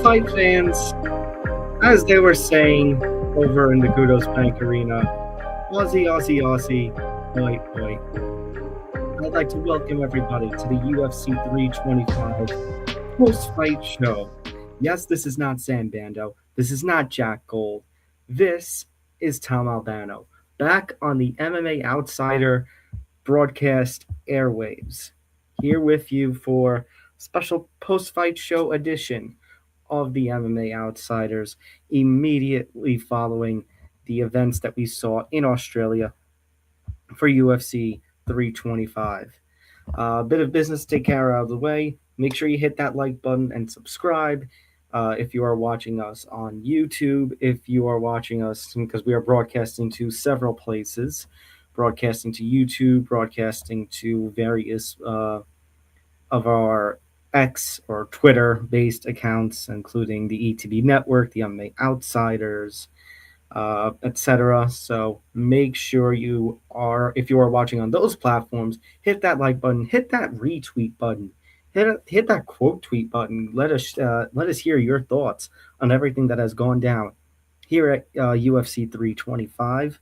fight fans, as they were saying over in the Kudos Bank Arena, Aussie, Aussie, Aussie, oi, oi. I'd like to welcome everybody to the UFC 325 post-fight show. Yes, this is not Sam Bando. This is not Jack Gold. This is Tom Albano, back on the MMA Outsider broadcast airwaves, here with you for special post-fight show edition of the MMA Outsiders, immediately following the events that we saw in Australia for UFC 325. A bit of business to take care of the way. Make sure you hit that like button and subscribe. If you are watching us on YouTube, if you are watching us, because we are broadcasting to several places, broadcasting to YouTube, broadcasting to various of our X or Twitter based accounts, including the ETB Network, the MMA Outsiders, etc. So make sure you are, if you are watching on those platforms, hit that like button, hit that retweet button, hit that quote tweet button. Let us hear your thoughts on everything that has gone down here at UFC 325.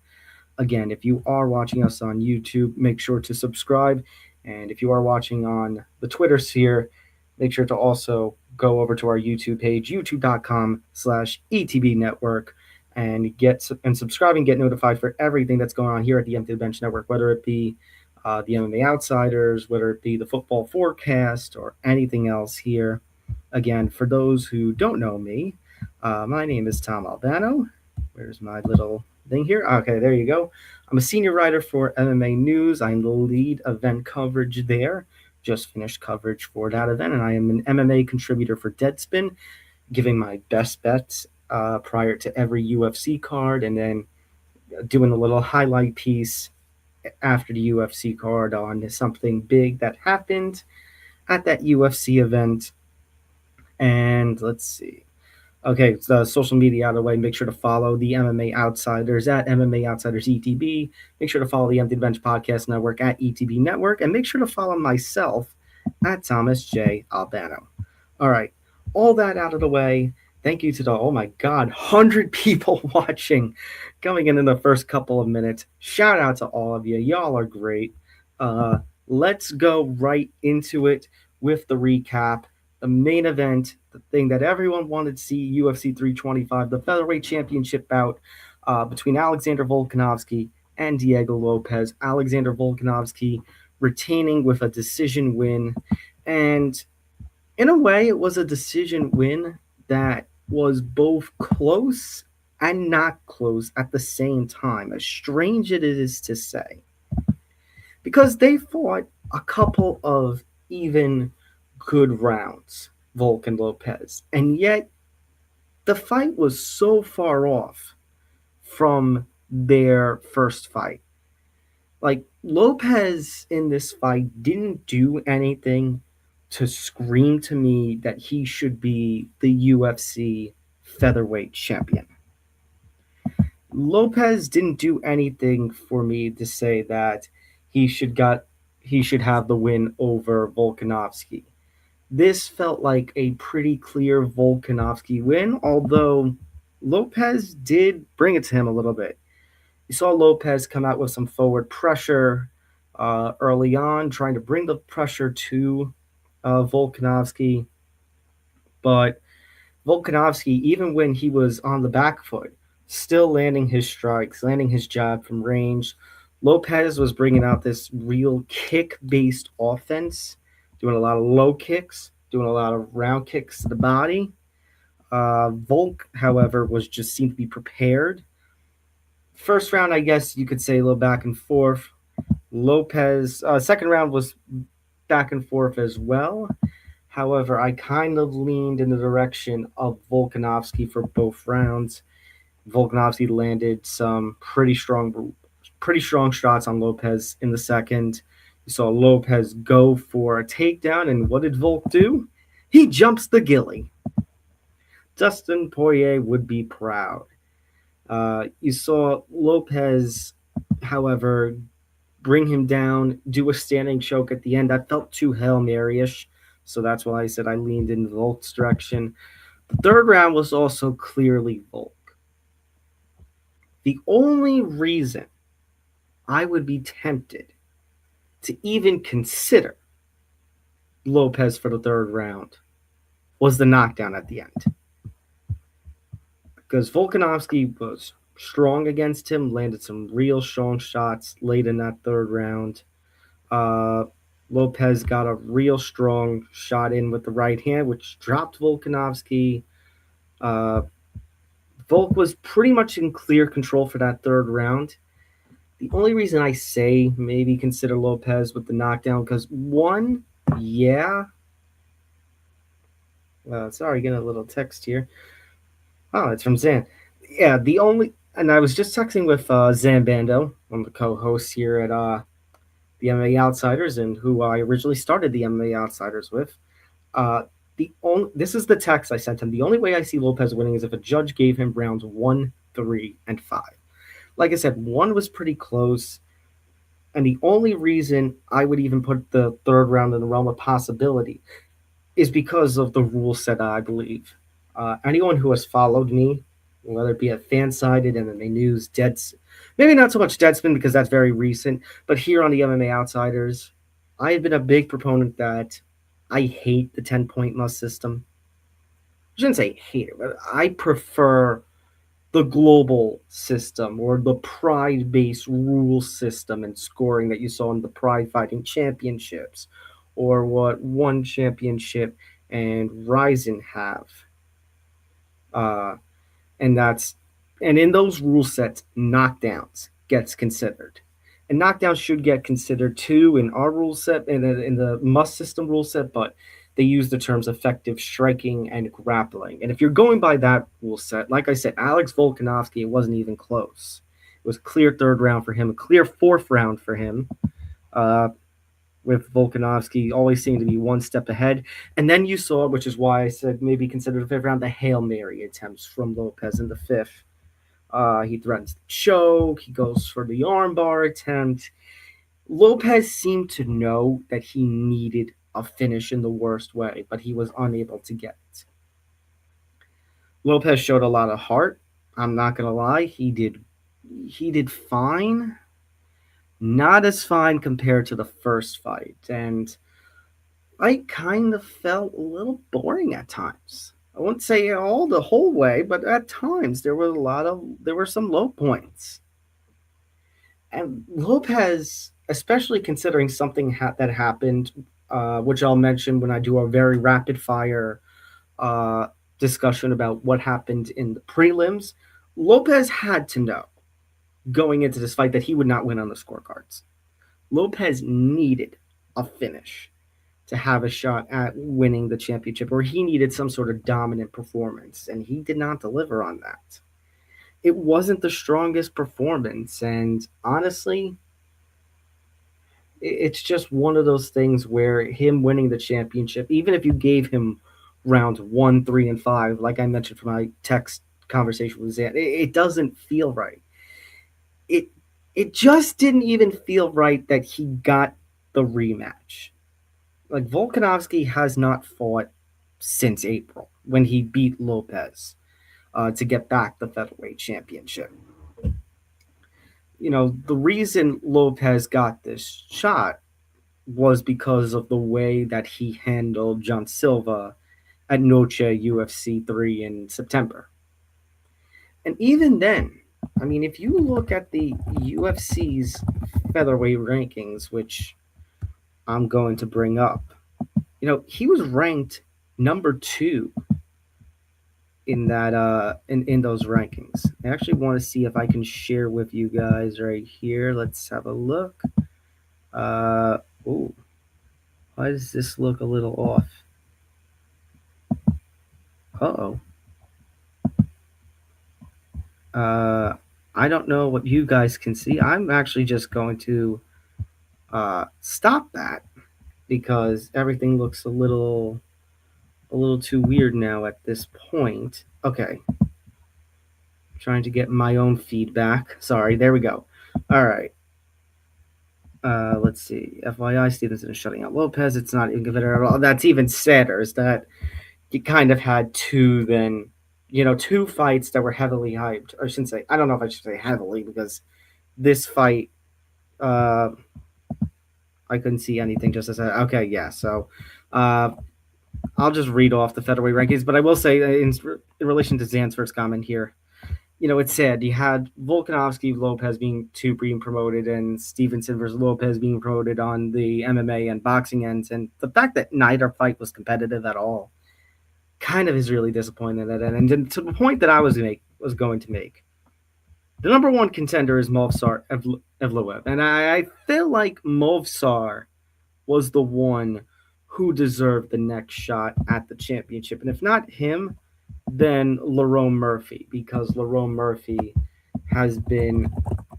Again, if you are watching us on YouTube, make sure to subscribe. And if you are watching on the Twitter sphere, make sure to also go over to our YouTube page, youtube.com/ETB Network, and subscribe and get notified for everything that's going on here at the Empty the Bench Network, whether it be the MMA Outsiders, whether it be the football forecast, or anything else here. Again, for those who don't know me, my name is Tom Albano. Where's my little thing here? Okay, there you go. I'm a senior writer for MMA News. I'm the lead event coverage there. Just finished coverage for that event, and I am an MMA contributor for Deadspin, giving my best bets prior to every UFC card, and then doing a little highlight piece after the UFC card on something big that happened at that UFC event. And let's see. Okay, so social media out of the way. Make sure to follow the MMA Outsiders at MMA Outsiders ETB. Make sure to follow the Empty the Bench Podcast Network at ETB Network. And make sure to follow myself at Thomas J. Albano. All right, all that out of the way. Thank you to the, oh my God, 100 people watching coming in the first couple of minutes. Shout out to all of you. Y'all are great. Let's go right into it with the recap. The main event, the thing that everyone wanted to see, UFC 325, the Featherweight Championship bout between Alexander Volkanovski and Diego Lopes. Alexander Volkanovski retaining with a decision win. And in a way, it was a decision win that was both close and not close at the same time, as strange it is to say. Because they fought a couple of even good rounds, Volk and Lopes, and yet the fight was so far off from their first fight. Like, Lopes in this fight didn't do anything to scream to me that he should be the UFC featherweight champion. Lopes didn't do anything for me to say that he should have the win over Volkanovski. This felt like a pretty clear Volkanovski win, although Lopes did bring it to him a little bit. You saw Lopes come out with some forward pressure early on, trying to bring the pressure to Volkanovski. But Volkanovski, even when he was on the back foot, still landing his strikes, landing his jab from range. Lopes was bringing out this real kick-based offense, doing a lot of low kicks, doing a lot of round kicks to the body. Volk, however, seemed to be prepared. First round, I guess you could say a little back and forth. Lopes, second round was back and forth as well. However, I kind of leaned in the direction of Volkanovski for both rounds. Volkanovski landed some pretty strong shots on Lopes in the second. You saw Lopes go for a takedown, and what did Volk do? He jumps the ghillie. Dustin Poirier would be proud. You saw Lopes, however, bring him down, do a standing choke at the end. That felt too Hail Mary-ish, so that's why I said I leaned in Volk's direction. The third round was also clearly Volk. The only reason I would be tempted to even consider Lopes for the third round was the knockdown at the end. Because Volkanovski was strong against him, landed some real strong shots late in that third round. Lopes got a real strong shot in with the right hand, which dropped Volkanovski. Volk was pretty much in clear control for that third round. The only reason I say maybe consider Lopes with the knockdown, because one, yeah. Sorry, getting a little text here. Oh, it's from Zan. Yeah, and I was just texting with Zan Bando, one of the co-hosts here at the MMA Outsiders, and who I originally started the MMA Outsiders with. This is the text I sent him. The only way I see Lopes winning is if a judge gave him rounds 1, 3, and 5. Like I said, 1 was pretty close, and the only reason I would even put the third round in the realm of possibility is because of the rule set, I believe. Anyone who has followed me, whether it be at Fansided and then the news, maybe not so much Deadspin because that's very recent, but here on the MMA Outsiders, I have been a big proponent that I hate the 10-point must system. I shouldn't say hate it, but I prefer the global system or the pride-based rule system and scoring that you saw in the Pride Fighting Championships, or what One Championship and Ryzen have. And in those rule sets, knockdowns gets considered. And knockdowns should get considered too in our rule set, in the must system rule set, but they use the terms effective striking and grappling. And if you're going by that rule set, like I said, Alex Volkanovski, it wasn't even close. It was clear third round for him, a clear fourth round for him, with Volkanovski always seeming to be one step ahead. And then you saw, which is why I said maybe consider the fifth round, the Hail Mary attempts from Lopes in the fifth. He threatens the choke. He goes for the armbar attempt. Lopes seemed to know that he needed a finish in the worst way, but he was unable to get it. Lopes showed a lot of heart. I'm not gonna lie, he did fine. Not as fine compared to the first fight, and I kind of felt a little boring at times. I wouldn't say all the whole way, but at times there were some low points. And Lopes, especially considering something that happened, which I'll mention when I do a very rapid fire discussion about what happened in the prelims, Lopes had to know going into this fight that he would not win on the scorecards. Lopes needed a finish to have a shot at winning the championship, or he needed some sort of dominant performance, and he did not deliver on that. It wasn't the strongest performance, and honestly, it's just one of those things where him winning the championship, even if you gave him rounds 1, 3, and 5, like I mentioned from my text conversation with Zan, it doesn't feel right. It just didn't even feel right that he got the rematch. Like, Volkanovski has not fought since April when he beat Lopes to get back the featherweight championship. You know, the reason Lopes got this shot was because of the way that he handled John Silva at Noche UFC 3 in September. And even then, I mean, if you look at the UFC's featherweight rankings, which I'm going to bring up, you know, he was ranked number 2 in that in those rankings. I actually want to see if I can share with you guys right here. Let's have a look. Ooh, why does this look a little off? Uh-oh. I don't know what you guys can see. I'm actually just going to stop that because everything looks a little too weird now at this point. Okay. Trying to get my own feedback. Sorry, there we go. All right. Let's see. FYI, Stevenson is shutting out Lopes. It's not even considered at all. That's even sadder. Is that you kind of had two fights that were heavily hyped. I shouldn't say, I don't know if I should say heavily, because this fight, I couldn't see anything just as okay, yeah. So I'll just read off the featherweight rankings, but I will say in relation to Zan's first comment here, it's sad. You had Volkanovski, Lopes being promoted, and Stevenson versus Lopes being promoted on the MMA and boxing ends, and the fact that neither fight was competitive at all kind of is really disappointing at that end. And to the point that I was going to make, the number one contender is Movsar Evloev, and I feel like Movsar was the one who deserved the next shot at the championship, and if not him, then Lerone Murphy, because Lerone Murphy has been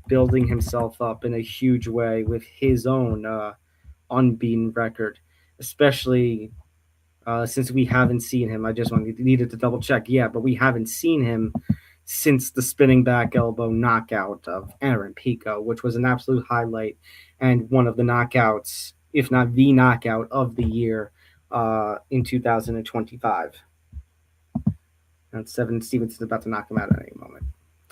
building himself up in a huge way with his own unbeaten record, especially since we haven't seen him. I just needed to double check. Yeah, but we haven't seen him since the spinning back elbow knockout of Aaron Pico, which was an absolute highlight and one of the knockouts, if not the knockout of the year in 2025. And Seven Stevenson's about to knock him out at any moment.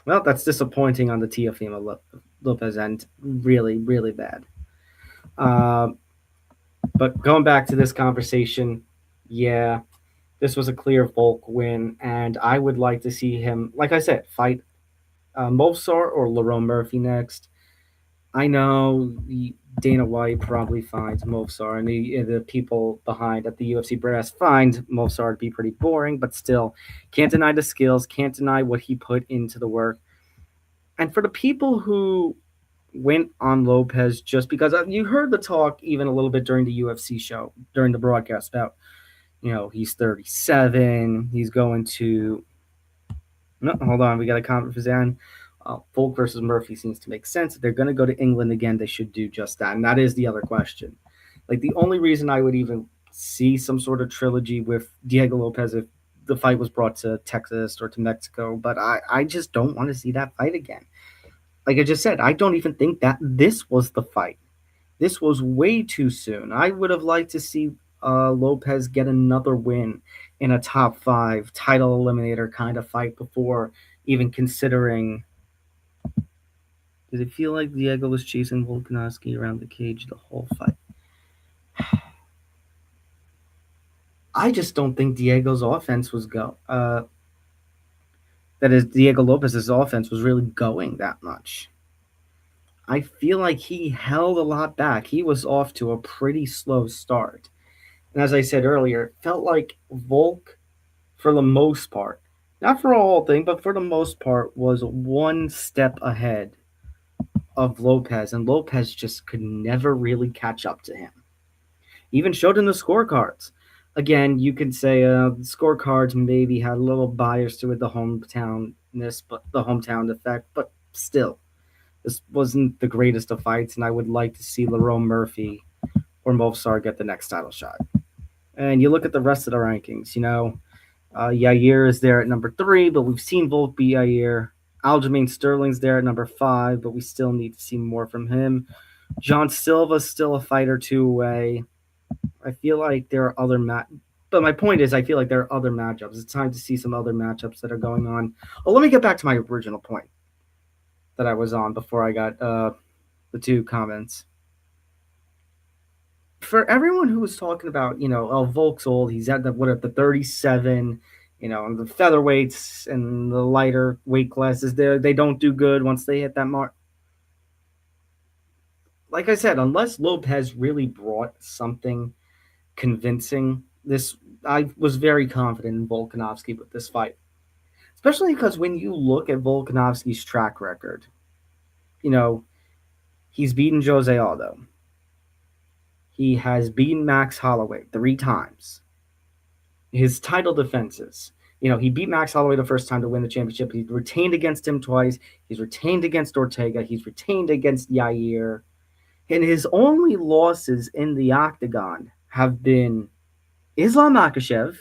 Well, that's disappointing on the Teofimo Lopes end. Really, really bad. But going back to this conversation, yeah, this was a clear Volk win, and I would like to see him, like I said, fight Movsar or Lerone Murphy next. I know Dana White probably finds Movsar, and the people behind at the UFC brass find Movsar to be pretty boring, but still, can't deny the skills, can't deny what he put into the work. And for the people who went on Lopes just because you heard the talk even a little bit during the UFC show, during the broadcast about, he's 37, he's going to, no, hold on, we got a comment for Zan. Volk versus Murphy seems to make sense. If they're going to go to England again, they should do just that. And that is the other question. Like, the only reason I would even see some sort of trilogy with Diego Lopes if the fight was brought to Texas or to Mexico, but I just don't want to see that fight again. Like I just said, I don't even think that this was the fight. This was way too soon. I would have liked to see Lopes get another win in a top 5 title eliminator kind of fight before even considering. Did it feel like Diego was chasing Volkanovski around the cage the whole fight? I just don't think Diego's offense was that is, Diego Lopes' offense was really going that much. I feel like he held a lot back. He was off to a pretty slow start. And as I said earlier, it felt like Volk, for the most part, not for a whole thing, but for the most part, was one step ahead of Lopes, and Lopes just could never really catch up to him. Even showed in the scorecards. Again, you could say the scorecards maybe had a little bias to it, the hometownness, but the hometown effect, but still, this wasn't the greatest of fights, and I would like to see Lerone Murphy or Movsar get the next title shot. And you look at the rest of the rankings, Yair is there at number 3, but we've seen Volk beat Yair. Aljamain Sterling's there at number 5, but we still need to see more from him. John Silva's still a fight or two away. I feel like there are other but my point is, I feel like there are other matchups. It's time to see some other matchups that are going on. Oh, let me get back to my original point that I was on before I got the 2 comments. For everyone who was talking about, Volk's old, he's at the 37, and the featherweights and the lighter weight classes, they don't do good once they hit that mark. Like I said, unless Lopes really brought something convincing, I was very confident in Volkanovski with this fight. Especially because when you look at Volkanovski's track record, he's beaten Jose Aldo. He has beaten Max Holloway 3 times. His title defenses, he beat Max Holloway the first time to win the championship. He's retained against him twice. He's retained against Ortega. He's retained against Yair. And his only losses in the Octagon have been Islam Makhachev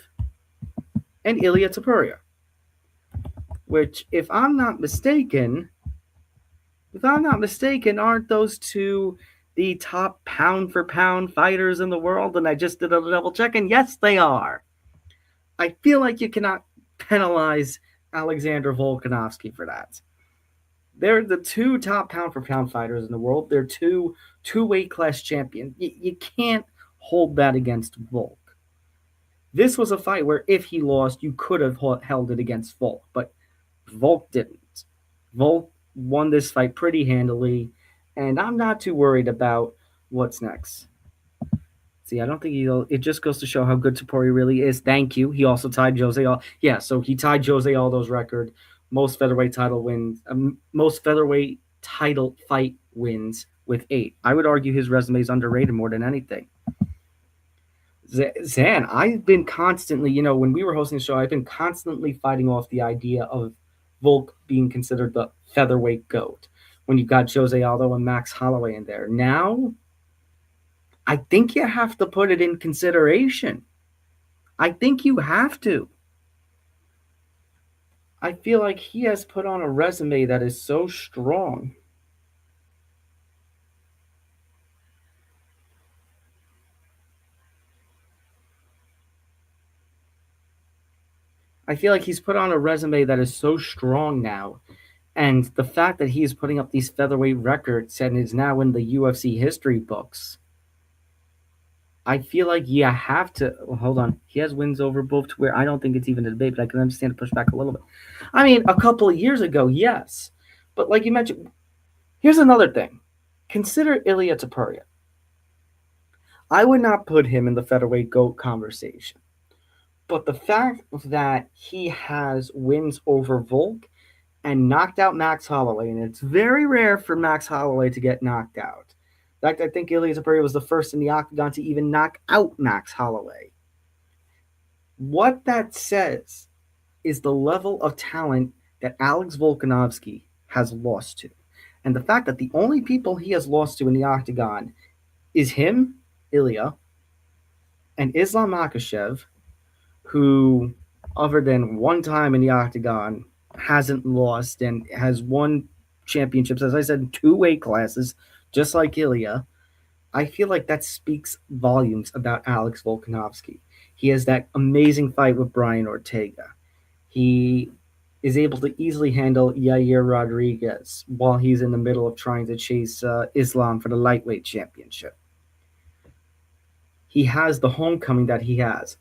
and Ilia Topuria, which, if I'm not mistaken, aren't those 2 the top pound-for-pound fighters in the world? And I just did a double check, and yes, they are. I feel like you cannot penalize Alexander Volkanovski for that. They're the two top pound for pound fighters in the world. They're two weight class champions. You can't hold that against Volk. This was a fight where if he lost, you could have held it against Volk, but Volk didn't. Volk won this fight pretty handily, and I'm not too worried about what's next. See, I don't think he'll. It just goes to show how good Topuria really is. Thank you. He also tied Jose. Yeah, so he tied Jose Aldo's record, most featherweight title wins, most featherweight title fight wins with 8. I would argue his resume is underrated more than anything. Zan, I've been constantly, when we were hosting the show, I've been constantly fighting off the idea of Volk being considered the featherweight GOAT when you've got Jose Aldo and Max Holloway in there. Now, I think you have to put it in consideration. I think you have to. I feel like he has put on a resume that is so strong. I feel like he's put on a resume that is so strong now. And the fact that he is putting up these featherweight records and is now in the UFC history books, I feel like you have to. Well, hold on. He has wins over both to where I don't think it's even a debate, but I can understand to push back a little bit. I mean, a couple of years ago, yes. But like you mentioned, here's another thing. Consider Ilia Topuria. I would not put him in the featherweight GOAT conversation. But the fact that he has wins over Volk and knocked out Max Holloway, and it's very rare for Max Holloway to get knocked out. In fact, I think Ilia Topuria was the first in the Octagon to even knock out Max Holloway. What that says is the level of talent that Alex Volkanovski has lost to. And the fact that the only people he has lost to in the Octagon is him, Ilia, and Islam Makhachev, who, other than one time in the Octagon, hasn't lost and has won championships, as I said, in 2 weight classes, just like Ilia. I feel like that speaks volumes about Alex Volkanovski. He has that amazing fight with Brian Ortega. He is able to easily handle Yair Rodriguez while he's in the middle of trying to chase Islam for the lightweight championship. He has the homecoming that he has.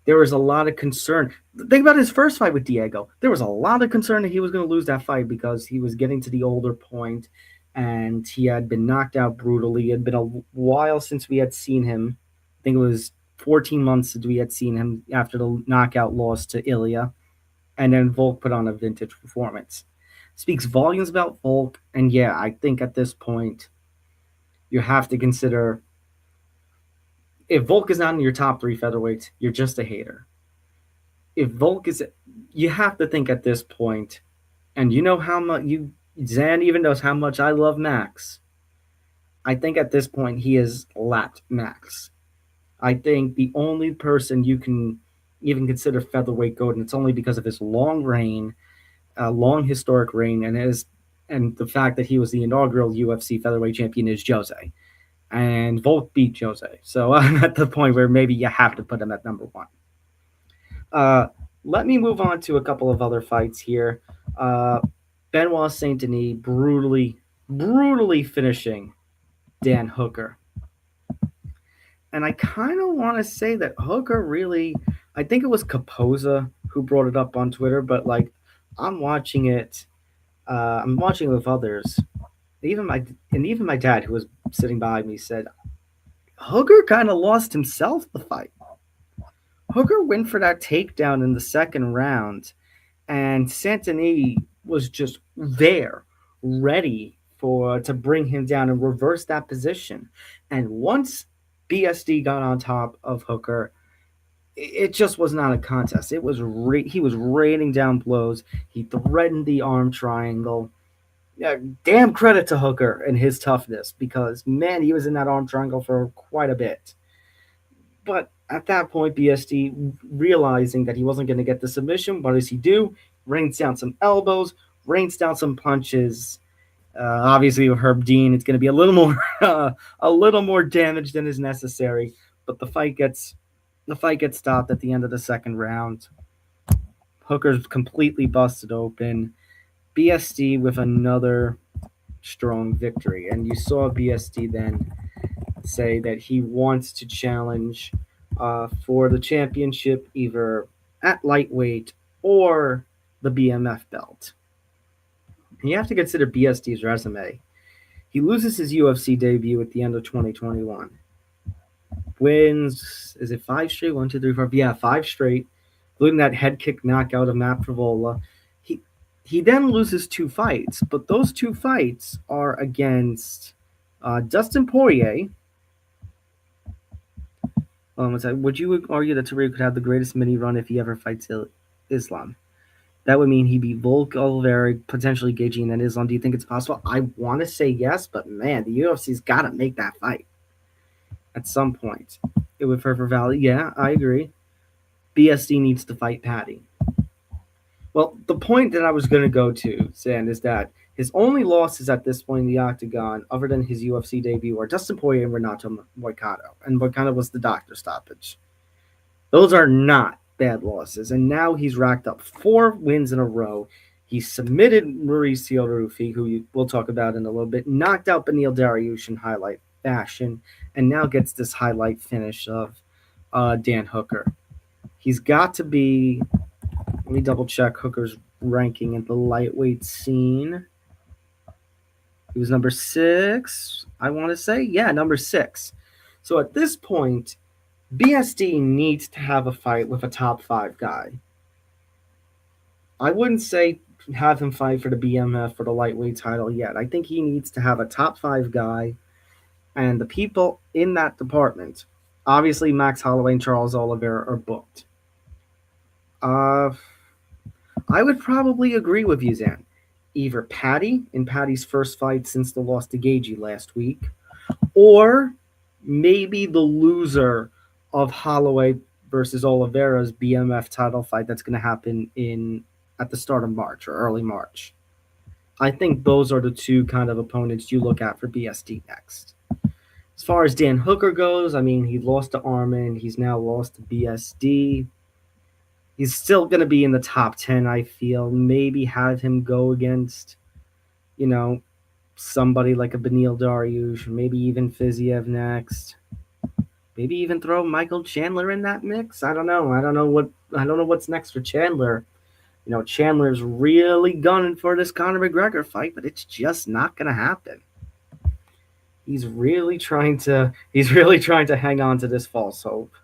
There was a lot of concern. Think about his first fight with Diego. There was a lot of concern that he was going to lose that fight because he was getting to the older point and he had been knocked out brutally. It had been a while since we had seen him. I think it was 14 months since we had seen him after the knockout loss to Ilia. And then Volk put on a vintage performance. Speaks volumes about Volk. And yeah, I think at this point, you have to consider if Volk is not in your top 3 featherweights, you're just a hater. If Volk is, you have to think at this point, and you know how much Zan even knows how much I love Max. I think at this point he has lapped Max. I think the only person you can even consider featherweight GOAT, and it's only because of his long reign, long historic reign, and the fact that he was the inaugural UFC featherweight champion, is Jose. And Volk beat Jose. So I'm at the point where maybe you have to put him at number 1. Let me move on to a couple of other fights here. Benoit Saint-Denis brutally finishing Dan Hooker. And I kind of want to say that Hooker really, I think it was Capoza who brought it up on Twitter, but like I'm watching it with others. Even my dad, who was sitting behind me, said Hooker kind of lost himself the fight. Hooker went for that takedown in the second round, and Saint-Denis was just there, ready to bring him down and reverse that position. And once BSD got on top of Hooker, it just was not a contest. It was he was raining down blows. He threatened the arm triangle. Yeah, damn credit to Hooker and his toughness because, man, he was in that arm triangle for quite a bit. But at that point, BSD, realizing that he wasn't going to get the submission, what does he do? Rains down some elbows, rains down some punches. Obviously, with Herb Dean, it's going to be a little more damage than is necessary. But the fight gets The fight gets stopped at the end of the second round. Hooker's completely busted open. BSD with another strong victory. And you saw BSD then say that he wants to challenge for the championship either at lightweight or the BMF belt. And you have to consider BSD's resume. He loses his UFC debut at the end of 2021. Wins, is it 5 straight? 1, 2, 3, 4. Yeah, 5 straight, including that head kick knockout of Matt Frivola. He then loses 2 fights, but those 2 fights are against Dustin Poirier. Would you argue that Taria could have the greatest mini run if he ever fights Islam? That would mean he'd be Volk, Oliveira, potentially Gaethje, and Islam. Do you think it's possible? I want to say yes, but man, the UFC's got to make that fight at some point. It would for Valley. Yeah, I agree. BSD needs to fight Patty. Well, the point that I was going to go to, Zan, is that his only losses at this point in the Octagon, other than his UFC debut, are Dustin Poirier and Renato Moicano. And Moicano was the doctor stoppage. Those are not bad losses. And now he's racked up 4 wins in a row. He submitted Mauricio Ruffy, who we'll talk about in a little bit, knocked out Beneil Dariush in highlight fashion, and now gets this highlight finish of Dan Hooker. He's got to be... Let me double check Hooker's ranking in the lightweight scene. He was number 6, I want to say. Yeah, number 6. So at this point, BSD needs to have a fight with a top 5 guy. I wouldn't say have him fight for the BMF for the lightweight title yet. I think he needs to have a top 5 guy, and the people in that department, obviously Max Holloway and Charles Oliveira, are booked. I would probably agree with you, Zan. Either Patty in Patty's first fight since the loss to Gaethje last week, or maybe the loser of Holloway versus Oliveira's BMF title fight that's going to happen at the start of March or early March. I think those are the 2 kind of opponents you look at for BSD next. As far as Dan Hooker goes, I mean, he lost to Armin. He's now lost to BSD. He's still going to be in the top 10, I feel. Maybe have him go against, somebody like a Beneil Dariush, maybe even Fiziev next. Maybe even throw Michael Chandler in that mix. I don't know. I don't know what's next for Chandler. Chandler's really gunning for this Conor McGregor fight, but it's just not going to happen. He's really trying to hang on to this false hope.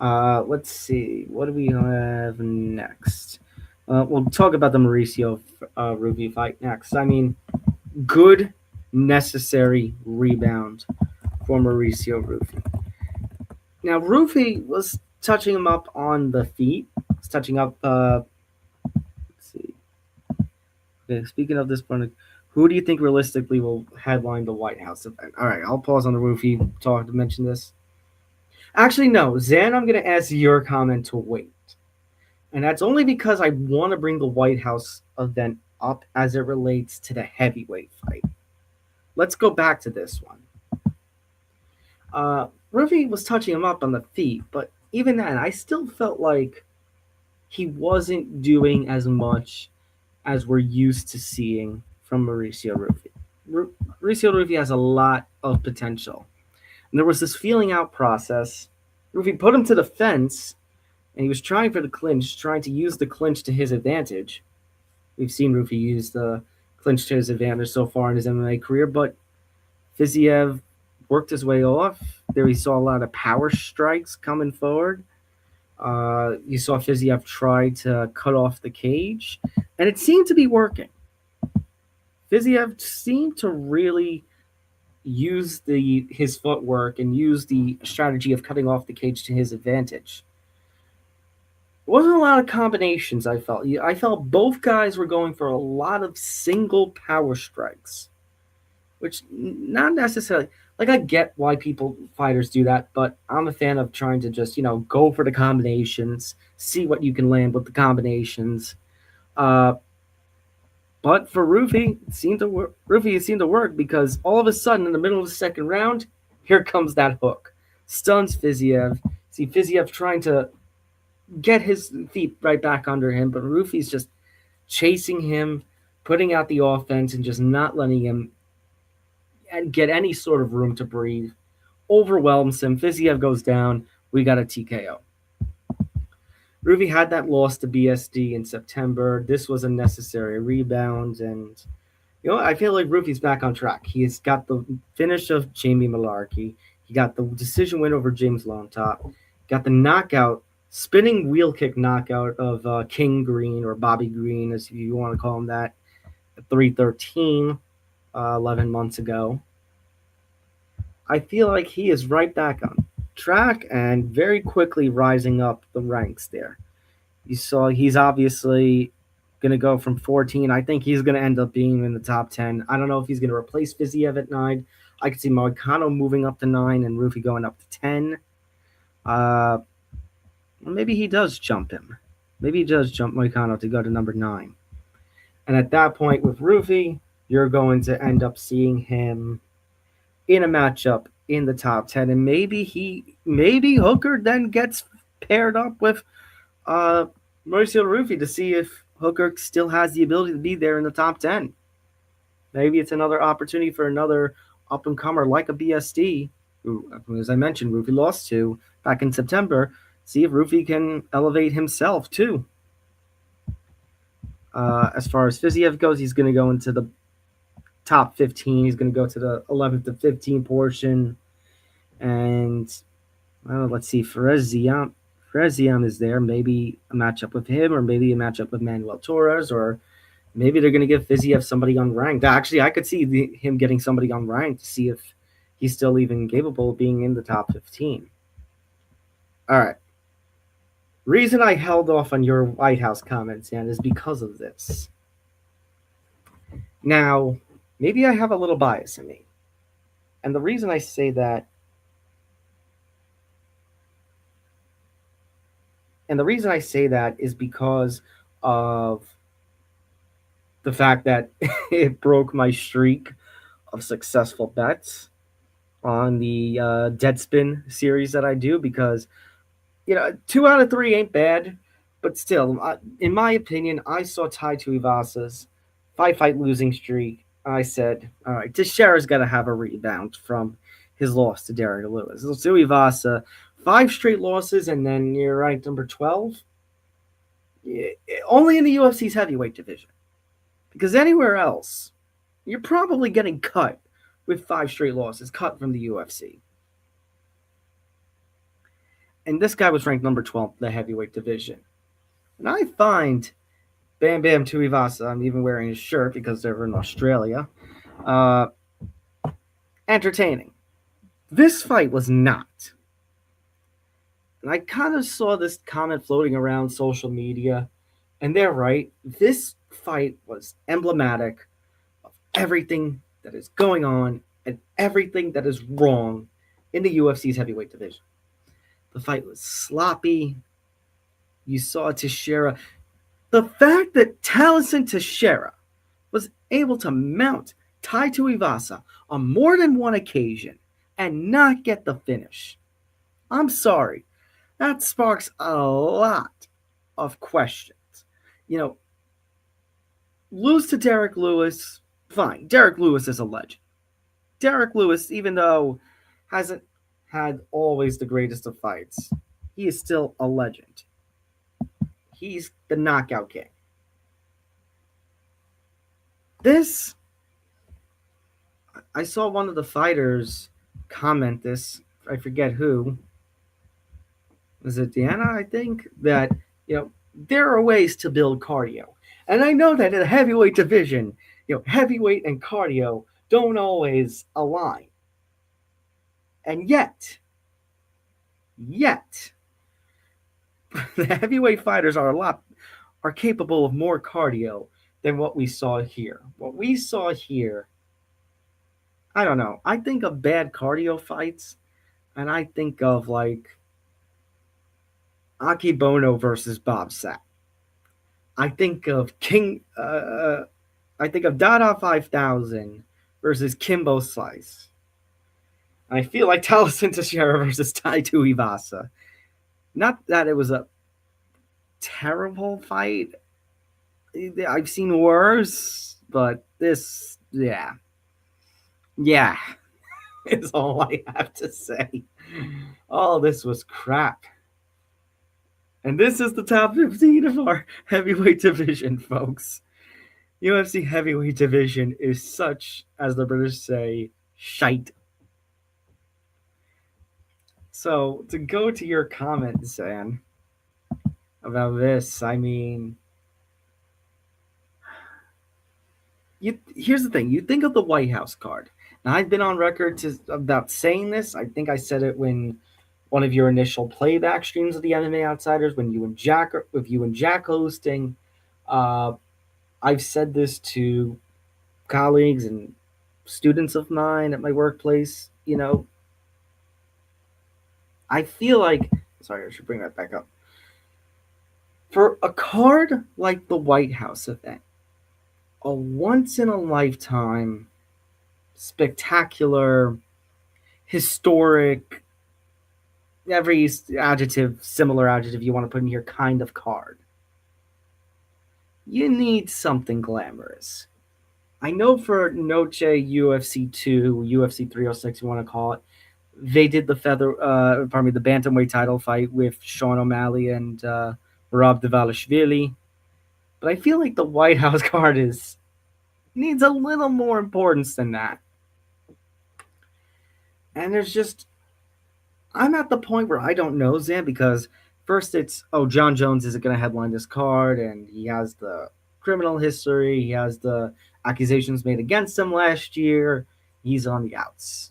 Let's see. What do we have next? We'll talk about the Mauricio Ruffy fight next. I mean, good, necessary rebound for Mauricio Ruffy. Now, Ruffy was touching him up on the feet. He's touching up. Let's see. Okay, speaking of this point, who do you think realistically will headline the White House event? All right, I'll pause on the Ruffy talk to mention this. Actually, no. Zan, I'm going to ask your comment to wait. And that's only because I want to bring the White House event up as it relates to the heavyweight fight. Let's go back to this one. Ruffy was touching him up on the feet, but even then, I still felt like he wasn't doing as much as we're used to seeing from Mauricio Ruffy. Mauricio Ruffy has a lot of potential. And there was this feeling out process. Ruffy put him to the fence, and he was trying for the clinch, trying to use the clinch to his advantage. We've seen Ruffy use the clinch to his advantage so far in his MMA career, but Fiziev worked his way off. There he saw a lot of power strikes coming forward. You saw Fiziev try to cut off the cage, and it seemed to be working. Fiziev seemed to really use his footwork and use the strategy of cutting off the cage to his advantage. It wasn't a lot of combinations, I felt. I felt both guys were going for a lot of single power strikes, which not necessarily... Like, I get why fighters do that, but I'm a fan of trying to just, go for the combinations, see what you can land with the combinations. But for Ruffy, it seemed to work because all of a sudden, in the middle of the second round, here comes that hook. Stuns Fiziev. See Fiziev trying to get his feet right back under him, but Ruffy's just chasing him, putting out the offense, and just not letting him get any sort of room to breathe. Overwhelms him. Fiziev goes down. We got a TKO. Ruffy had that loss to BSD in September. This was a necessary rebound, and I feel like Ruffy's back on track. He's got the finish of Jamie Mullarkey. He got the decision win over James Longtop. Got the knockout, spinning wheel kick knockout of King Green, or Bobby Green, as you want to call him that, at 313, 11 months ago. I feel like he is right back on track and very quickly rising up the ranks there. You saw he's obviously going to go from 14. I think he's going to end up being in the top 10. I don't know if he's going to replace Fiziev at 9. I could see Moicano moving up to 9 and Ruffy going up to 10. Maybe he does jump him. Maybe he does jump Moicano to go to number 9. And at that point with Ruffy, you're going to end up seeing him in a matchup in the top 10. And maybe Hooker then gets paired up with Mauricio Ruffy to see if Hooker still has the ability to be there in the top 10. Maybe it's another opportunity for another up-and-comer like a BSD, who, as I mentioned, Ruffy lost to back in September. See if Ruffy can elevate himself, too. As far as Fiziev goes, he's going to go into the top 15. He's going to go to the 11th to 15 portion. And, let's see, Fereziam is there. Maybe a matchup with him, or maybe a matchup with Manuel Torres, or maybe they're going to give Fiziev somebody unranked. Actually, I could see him getting somebody unranked to see if he's still even capable of being in the top 15. All right. Reason I held off on your White House comments, Dan, is because of this. Now, maybe I have a little bias in me. And the reason I say that is because of the fact that it broke my streak of successful bets on the Deadspin series that I do, because 2 out of 3 ain't bad, but still, in my opinion, I saw Tai Tuivasa's 5-fight losing streak. I said, all right, Teixeira's got to have a rebound from his loss to Diego Lopes. So Tuivasa, 5 straight losses, and then you're ranked number 12. Only in the UFC's heavyweight division. Because anywhere else, you're probably getting cut with 5 straight losses, cut from the UFC. And this guy was ranked number 12 in the heavyweight division. And I find Bam Bam Tuivasa, I'm even wearing his shirt because they're in Australia, entertaining. This fight was not. And I kind of saw this comment floating around social media, and they're right. This fight was emblematic of everything that is going on and everything that is wrong in the UFC's heavyweight division. The fight was sloppy. You saw Teixeira. The fact that Tallison Teixeira was able to mount Tai Tuivasa on more than one occasion and not get the finish, I'm sorry, that sparks a lot of questions. Lose to Derek Lewis, fine. Derek Lewis is a legend. Derek Lewis, even though hasn't had always the greatest of fights, he is still a legend. He's the knockout king. This, I saw one of the fighters comment this, I forget who, was it Deanna, I think, that, there are ways to build cardio. And I know that in the heavyweight division, heavyweight and cardio don't always align. And yet, the heavyweight fighters are capable of more cardio than what we saw here. What we saw here, I don't know. I think of bad cardio fights, and I think of like Aki Bono versus Bob Sapp. I think of I think of Dada 5000 versus Kimbo Slice. And I feel like Tallison Teixeira versus Tai Tuivasa. Not that it was a terrible fight. I've seen worse, but this, yeah, is all I have to say. Oh, this was crap. And this is the top 15 of our heavyweight division, folks. UFC heavyweight division is such, as the British say, shite. So, to go to your comment, Zan, about this, I mean, here's the thing. You think of the White House card. Now, I've been on record about saying this. I think I said it when one of your initial playback streams of the MMA Outsiders, when you and Jack, with you and Jack hosting. I've said this to colleagues and students of mine at my workplace. You know, I feel like, sorry, I should bring that back up. For a card like the White House event, a once in a lifetime, spectacular, historic, every adjective, similar adjective you want to put in here, kind of card, you need something glamorous. I know for Noche UFC 2, UFC 306, you want to call it, they did the the bantamweight title fight with Sean O'Malley and Rob Davalishvili. But I feel like the White House card needs a little more importance than that. And there's just, I'm at the point where I don't know, Zan, because first it's, John Jones isn't going to headline this card, and he has the criminal history, he has the accusations made against him last year, he's on the outs.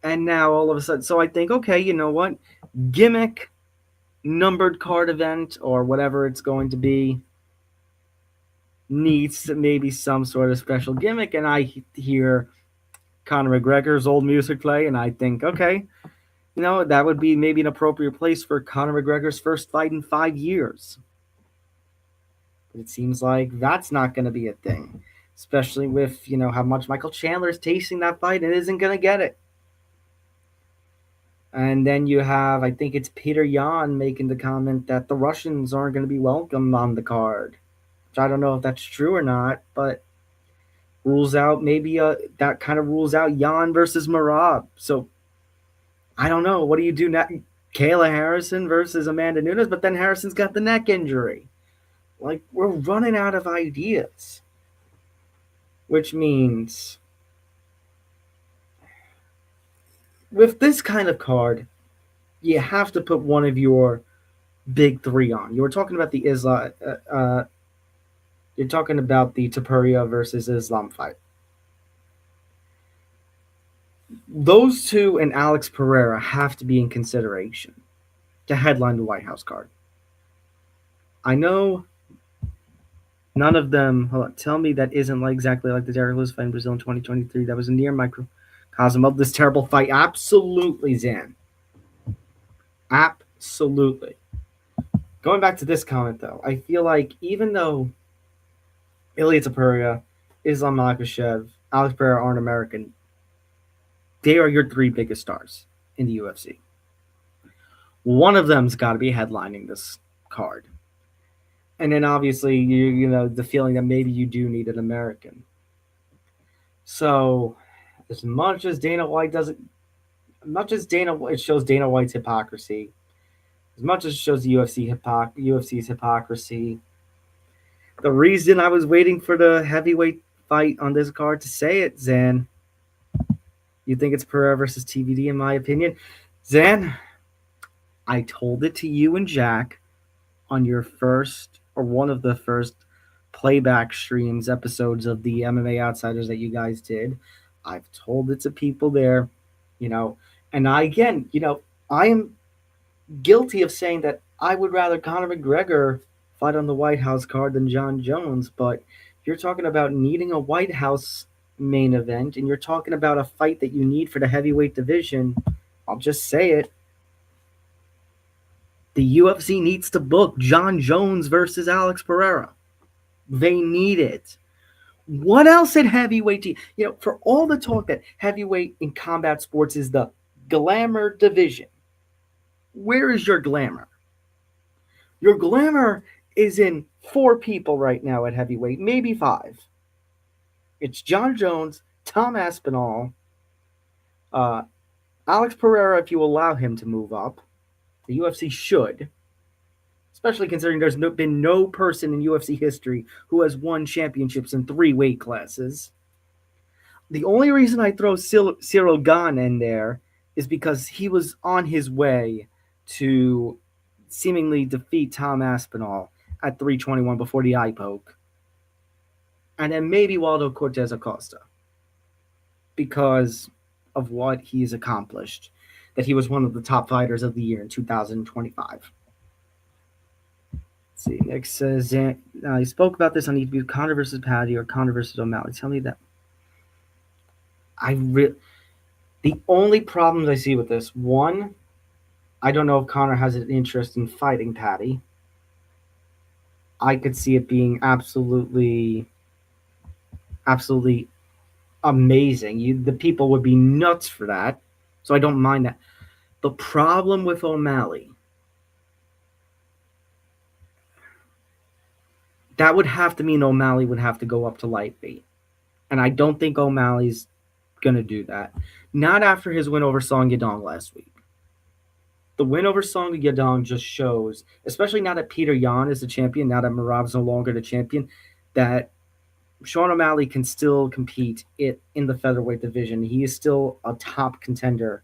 And now all of a sudden, so I think, okay, you know what? Gimmick, numbered card event, or whatever it's going to be, needs maybe some sort of special gimmick. And I hear Conor McGregor's old music play, and I think, okay, you know, that would be maybe an appropriate place for Conor McGregor's first fight in 5 years. But it seems like that's not going to be a thing, especially with, you know, how much Michael Chandler is tasting that fight and isn't going to get it. And then you have, I think it's Peter Yan making the comment that the Russians aren't going to be welcome on the card. Which I don't know if that's true or not, but rules out maybe that kind of rules out Yan versus Marab. So I don't know. What do you do now? Kayla Harrison versus Amanda Nunes, but then Harrison's got the neck injury. Like, we're running out of ideas. Which means with this kind of card, you have to put one of your big three on. You were talking about the you're talking about the Topuria versus Islam fight. Those two and Alex Pereira have to be in consideration to headline the White House card. I know none of them. Hold on, tell me that isn't exactly like the Derek Lewis fight in Brazil in 2023. That was a near microcosm of this terrible fight. Absolutely, Zan. Absolutely. Going back to this comment, though, I feel like even though Ilia Topuria, Islam Makhachev, Alex Pereira aren't American, they are your three biggest stars in the UFC. One of them's got to be headlining this card. And then obviously, you know, the feeling that maybe you do need an American. So, as much as Dana White doesn't, it shows Dana White's hypocrisy, as much as it shows the UFC's hypocrisy, the reason I was waiting for the heavyweight fight on this card to say it, Zan, you think it's Pereira versus TVD, in my opinion? Zan, I told it to you and Jack on your first, or one of the first playback streams episodes of the MMA Outsiders that you guys did. I've told it to people there, you know, and I am guilty of saying that I would rather Conor McGregor fight on the White House card than John Jones, but you're talking about needing a White House main event, and you're talking about a fight that you need for the heavyweight division. I'll just say it. The UFC needs to book John Jones versus Alex Pereira. They need it. What else at heavyweight? For all the talk that heavyweight in combat sports is the glamour division, where is your glamour? Your glamour is in 4 people right now at heavyweight, maybe 5. It's John Jones, Tom Aspinall, uh, Alex Pereira, if you allow him to move up. The UFC should, especially considering there's been no person in UFC history who has won championships in 3 weight classes. The only reason I throw Cyril Gane in there is because he was on his way to seemingly defeat Tom Aspinall at 321 before the eye poke. And then maybe Waldo Cortez Acosta, because of what he's accomplished, that he was one of the top fighters of the year in 2025. Let's see, Nick says, he spoke about this on EW, Conor versus Paddy or Conor versus O'Malley. Tell me that. The only problems I see with this, one, I don't know if Conor has an interest in fighting Paddy. I could see it being absolutely amazing. The people would be nuts for that, so I don't mind that. The problem with O'Malley, that would have to mean O'Malley would have to go up to lightweight, and I don't think O'Malley's going to do that. Not after his win over Song Yadong last week. The win over Song Yadong just shows, especially now that Peter Yan is the champion, now that Merab's no longer the champion, that Sean O'Malley can still compete in the featherweight division. He is still a top contender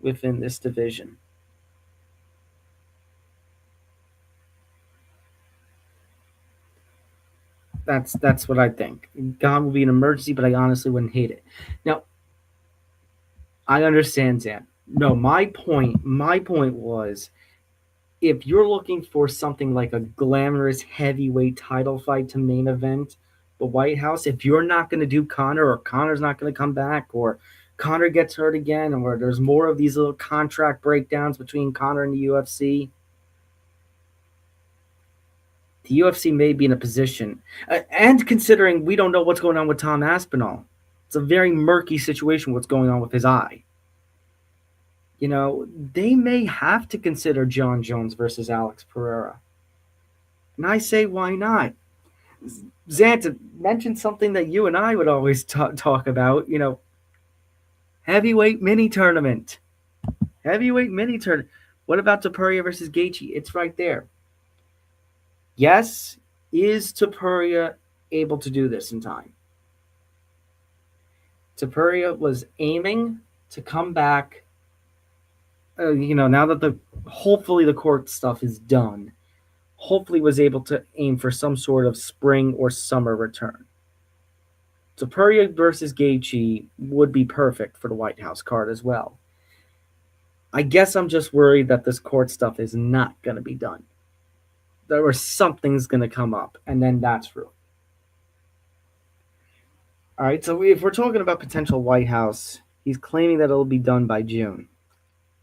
within this division. That's what I think. Gane will be an emergency, but I honestly wouldn't hate it. Now, I understand, Zan. No, my point was, if you're looking for something like a glamorous heavyweight title fight to main event the White House, if you're not going to do Conor, or Conor's not going to come back, or Conor gets hurt again, or there's more of these little contract breakdowns between Conor and the UFC, the UFC may be in a position, and considering we don't know what's going on with Tom Aspinall, it's a very murky situation what's going on with his eye. They may have to consider John Jones versus Alex Pereira. And I say, why not? Xanta mentioned something that you and I would always talk about, heavyweight mini tournament. Heavyweight mini tournament. What about Topuria versus Gaethje? It's right there. Yes, is Topuria able to do this in time? Topuria was aiming to come back, now that hopefully the court stuff is done, hopefully was able to aim for some sort of spring or summer return. Topuria versus Gaethje would be perfect for the White House card as well. I guess I'm just worried that this court stuff is not going to be done. Or something's going to come up, and then that's ruined. All right, so if we're talking about potential White House, he's claiming that it'll be done by June.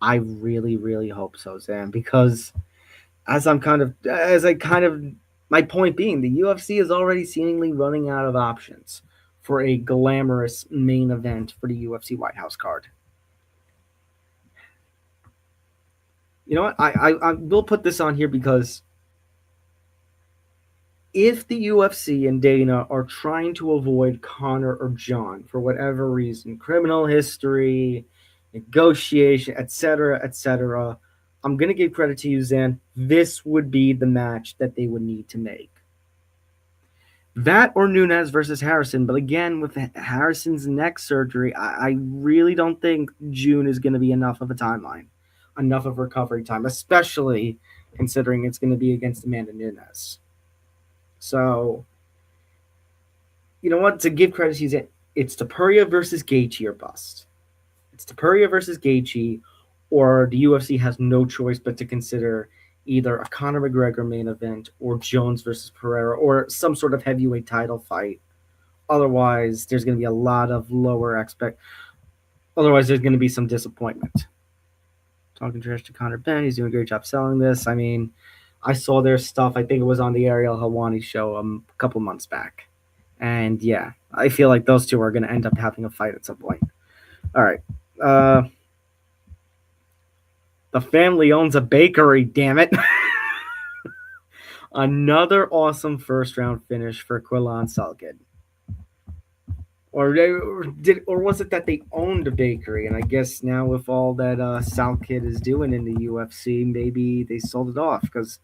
I really, really hope so, Sam, because my point being, the UFC is already seemingly running out of options for a glamorous main event for the UFC White House card. You know what? I will put this on here because if the UFC and Dana are trying to avoid Conor or John for whatever reason, criminal history, negotiation, etc., I'm going to give credit to you, Zan. This would be the match that they would need to make. That or Nunes versus Harrison. But again, with Harrison's neck surgery, I really don't think June is going to be enough of a timeline, enough of recovery time, especially considering it's going to be against Amanda Nunes. So, you know what? To give credit to you, it's Topuria versus Gaethje or bust. It's Topuria versus Gaethje, or the UFC has no choice but to consider either a Conor McGregor main event or Jones versus Pereira or some sort of heavyweight title fight. Otherwise, there's going to be a lot of Otherwise, there's going to be some disappointment. Talking trash to Conor Ben. He's doing a great job selling this. I mean, I saw their stuff. I think it was on the Ariel Helwani show a couple months back. And yeah, I feel like those two are going to end up having a fight at some point. All right. Uh, the family owns a bakery, damn it. Another awesome first round finish for Quillan Salkilld. Or was it that they owned a bakery? And I guess now with all that Salkilld is doing in the UFC, maybe they sold it off because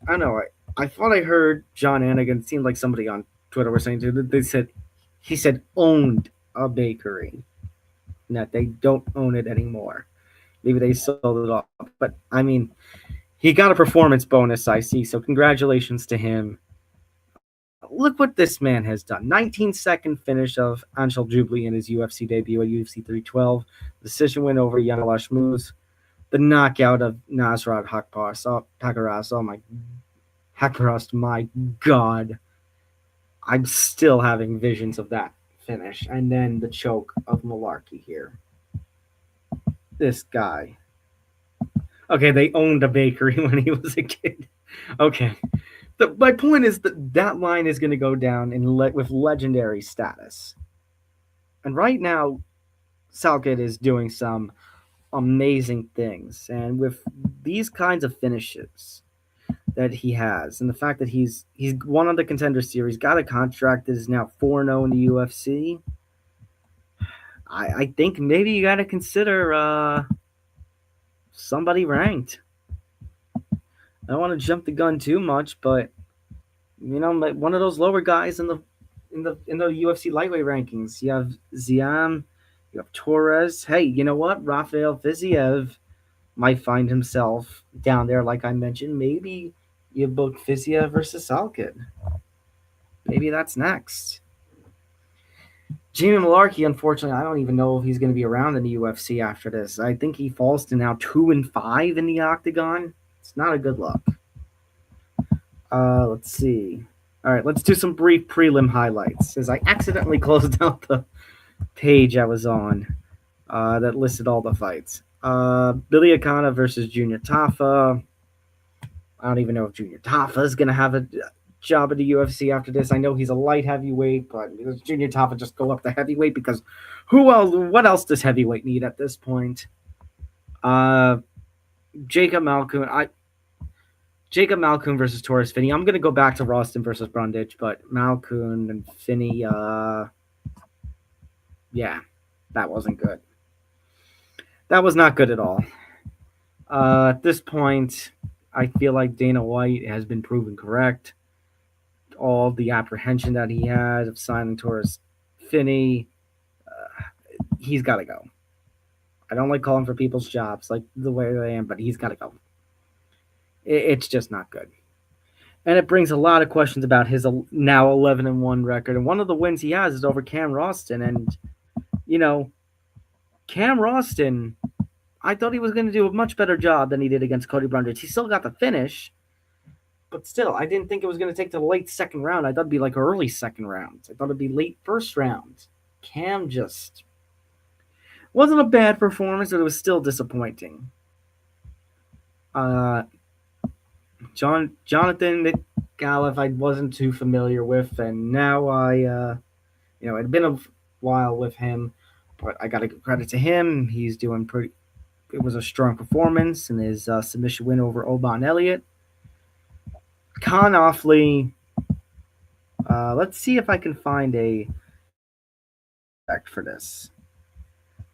I don't know. I thought I heard John Anagan. It seemed like somebody on Twitter was saying too. He said owned a bakery, and that they don't own it anymore. Maybe they sold it off. But I mean, he got a performance bonus, I see. So congratulations to him. Look what this man has done. 19-second finish of Anshul Jubli in his UFC debut at UFC 312. Decision win over Yanalash Moose. The knockout of Nasrat Haqparast. Oh my Haqparast, my God. I'm still having visions of that finish. And then the choke of Mullarkey here. This guy. Okay, they owned a bakery when he was a kid. Okay. My point is that line is going to go down with legendary status. And right now, Salkilld is doing some amazing things. And with these kinds of finishes that he has, and the fact that he's won on the Contender Series, got a contract that is now 4-0 in the UFC, I think maybe you got to consider somebody ranked. I don't want to jump the gun too much, but one of those lower guys in the UFC lightweight rankings. You have Ziam, you have Torres. Hey, you know what? Rafael Fiziev might find himself down there, like I mentioned. Maybe you have both Fiziev versus Salkilld. Maybe that's next. Jamie Mullarkey, unfortunately, I don't even know if he's going to be around in the UFC after this. I think he falls to now 2-5 in the Octagon. It's not a good look. Let's see. All right, let's do some brief prelim highlights. As I accidentally closed out the page I was on that listed all the fights. Billy Akana versus Junior Tafa. I don't even know if Junior Tafa is going to have a job at the UFC after this. I know he's a light heavyweight, but does Junior Tafa just go up to heavyweight? Because what else does heavyweight need at this point? Jacob Malkoun versus Torres Finney. I'm going to go back to Roston versus Brundage, but Malkoun and Finney, yeah, that wasn't good. That was not good at all. At this point, I feel like Dana White has been proven correct. All the apprehension that he had of signing Torres Finney, he's got to go. I don't like calling for people's jobs like the way they am, but he's got to go. It's just not good. And it brings a lot of questions about his now 11-1 record. And one of the wins he has is over Cam Roston. And, Cam Roston, I thought he was going to do a much better job than he did against Cody Brundage. He still got the finish. But still, I didn't think it was going to take to the late second round. I thought it'd be like early second round. I thought it'd be late first round. Cam just wasn't a bad performance, but it was still disappointing. Jonathan McAuliffe I wasn't too familiar with, and now it had been a while with him, but I got to give credit to him. He's doing pretty. It was a strong performance in his submission win over Oban Elliott. Con Offley. Let's see if I can find a effect for this.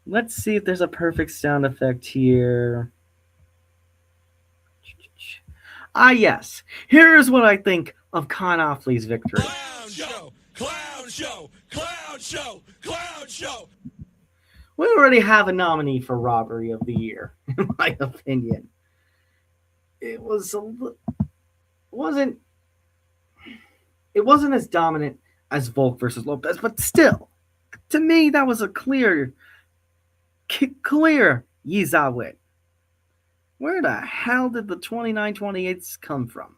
Let's see if there's a perfect sound effect here. Yes. Here is what I think of Con Offley's victory. Clown show, clown show, clown show, clown show. We already have a nominee for Robbery of the Year, in my opinion. It wasn't as dominant as Volk versus Lopez, but still, to me, that was a clear Yiza win. Where the hell did the 29-28s come from?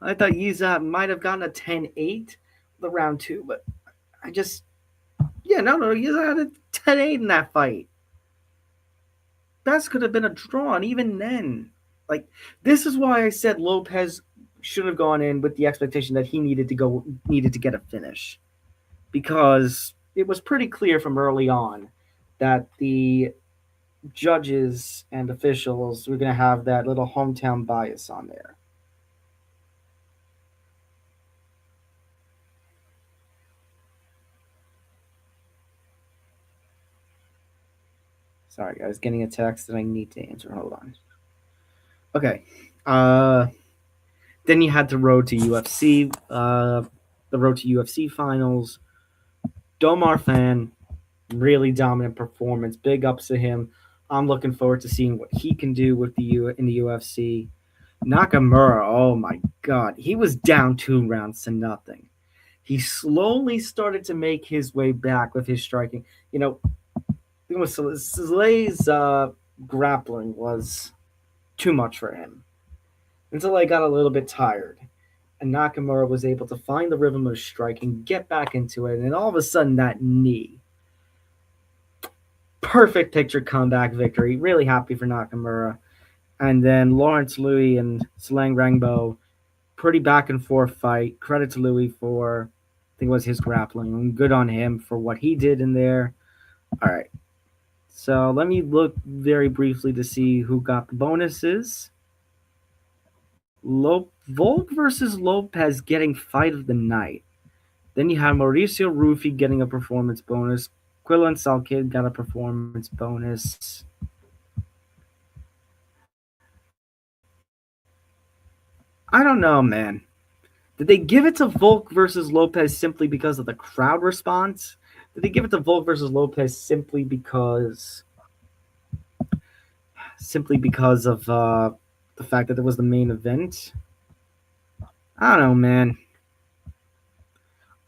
I thought Yiza might have gotten a 10-8 the round 2, but Yiza had a 10-8 in that fight. That could have been a draw, and even then, Like, this is why I said Lopez should have gone in with the expectation that he needed to get a finish, because it was pretty clear from early on that the judges and officials were going to have that little hometown bias on there. Sorry, guys, getting a text that I need to answer. Hold on. Okay. Uh, then you had the road to UFC, the road to UFC finals. Domar fan, really dominant performance. Big ups to him. I'm looking forward to seeing what he can do with in the UFC. Nakamura, oh my god, he was down 2 rounds to nothing. He slowly started to make his way back with his striking. You know, Slay's grappling was too much for him until I got a little bit tired. And Nakamura was able to find the rhythm of striking, get back into it, and all of a sudden that knee. Perfect picture comeback victory. Really happy for Nakamura. And then Lawrence Louis and Selang Rangbo, pretty back and forth fight. Credit to Louis for, I think it was his grappling. Good on him for what he did in there. All right. So let me look very briefly to see who got the bonuses. Volk versus Lopez getting fight of the night. Then you have Mauricio Ruffy getting a performance bonus. Quillan Salkilld got a performance bonus. I don't know, man. Did they give it to Volk versus Lopez simply because of the crowd response? Did they give it to Volk versus Lopez simply because of the fact that it was the main event? I don't know, man.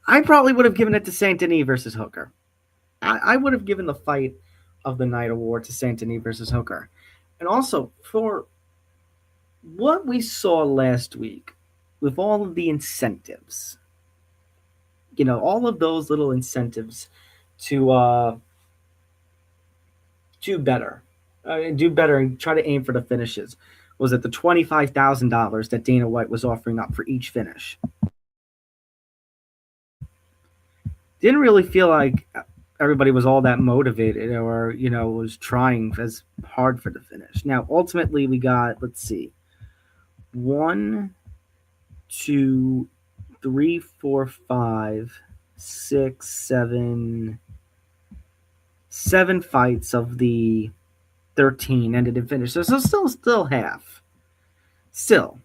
I probably would have given it to Saint-Denis versus Hooker. I would have given the fight of the night award to Saint-Denis versus Hooker. And also, for what we saw last week, with all of the incentives, all of those little incentives to do better, and try to aim for the finishes, was it the $25,000 that Dana White was offering up for each finish? Didn't really feel like everybody was all that motivated or, was trying as hard for the finish. Now, ultimately, we got, let's see, 1, 2, 3, 4, 5, 6, 7 fights of the 13 ended in finish. So still half. Still,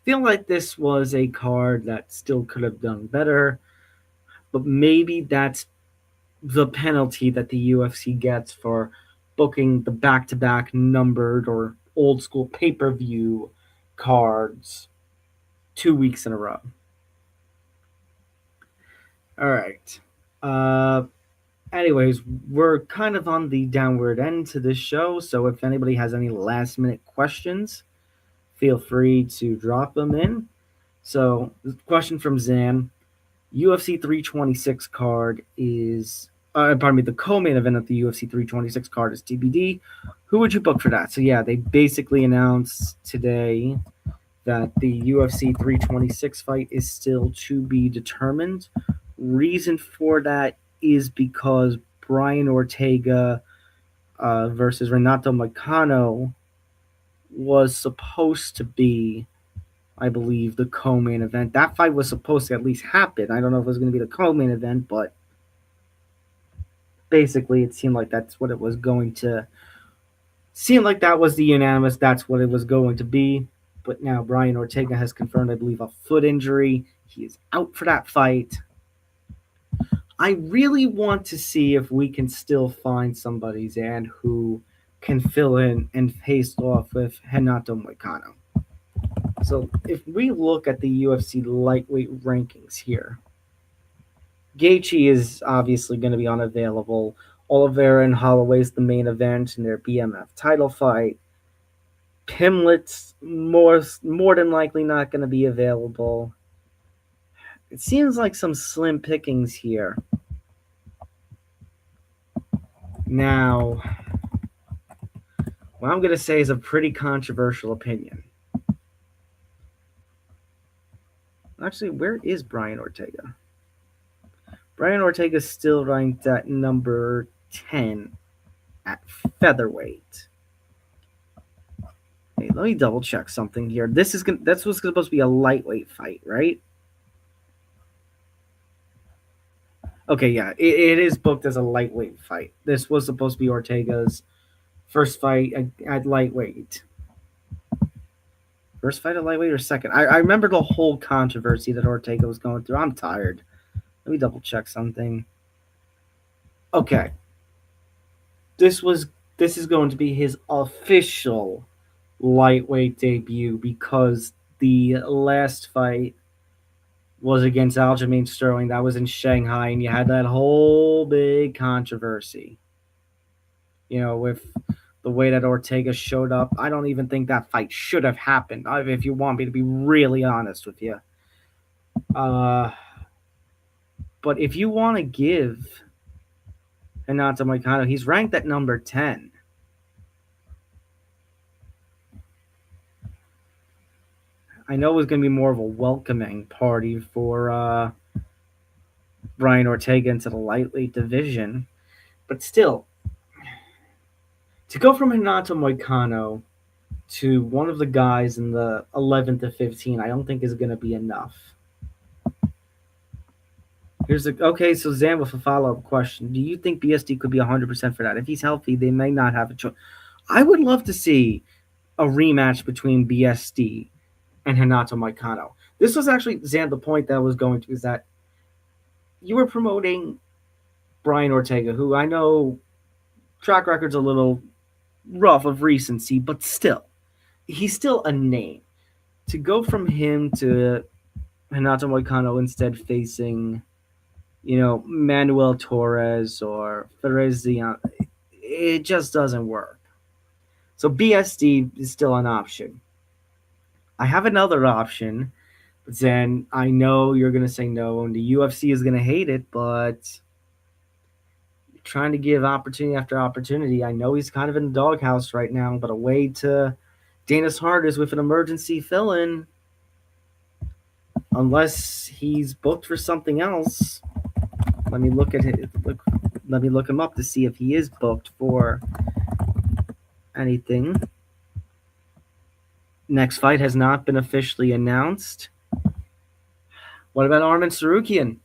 feel like this was a card that still could have done better, but maybe that's the penalty that the UFC gets for booking the back-to-back numbered or old school pay-per-view cards 2 weeks in a row. All right. Anyways, we're kind of on the downward end to this show, so if anybody has any last-minute questions, feel free to drop them in. So, question from Zan. UFC 326 card is, the co-main event of the UFC 326 card is TBD. Who would you book for that? So yeah, they basically announced today that the UFC 326 fight is still to be determined. Reason for that is because Brian Ortega versus Renato Moicano was supposed to be, I believe, the co-main event. That fight was supposed to at least happen. I don't know if it was going to be the co-main event, but basically it seemed like that's what it was going to. Seemed like that was the unanimous. That's what it was going to be. But now Brian Ortega has confirmed, I believe, a foot injury. He is out for that fight. I really want to see if we can still find somebody, Zan, who can fill in and face off with Renato Moicano. So if we look at the UFC lightweight rankings here, Gaethje is obviously going to be unavailable. Oliveira and Holloway's the main event in their BMF title fight. Pimlet's more than likely not going to be available. It seems like some slim pickings here. Now, what I'm going to say is a pretty controversial opinion. Actually, where is Brian Ortega? Brian Ortega is still ranked at number 10 at featherweight. Hey, let me double check something here. That's what's supposed to be a lightweight fight, right? Okay, yeah, it is booked as a lightweight fight. This was supposed to be Ortega's first fight at lightweight. First fight at lightweight or second? I remember the whole controversy that Ortega was going through. I'm tired. Let me double check something. Okay. This is going to be his official lightweight debut because the last fight was against Aljamain Sterling. That was in Shanghai, and you had that whole big controversy. With the way that Ortega showed up. I don't even think that fight should have happened, if you want me to be really honest with you. But if you want to give Renato Moicano, he's ranked at number 10. I know it was going to be more of a welcoming party for Brian Ortega into the lightweight division. But still, to go from Renato Moicano to one of the guys in the 11 to 15, I don't think is going to be enough. Okay, so Zan with a follow-up question. Do you think BSD could be 100% for that? If he's healthy, they may not have a choice. I would love to see a rematch between BSD and Renato Moicano. This was actually, Zan, the point that I was going to, is that you were promoting Brian Ortega, who I know track record's a little rough of recency, but still, he's still a name. To go from him to Renato Moicano instead facing, Manuel Torres or Ferezian, it just doesn't work. So BSD is still an option. I have another option, but then I know you're going to say no, and the UFC is going to hate it, but trying to give opportunity after opportunity. I know he's kind of in the doghouse right now, but a way to Dana's heart is with an emergency fill-in, unless he's booked for something else. Let me look at it. Let me look him up to see if he is booked for anything. Next fight has not been officially announced. What about Arman Tsarukyan?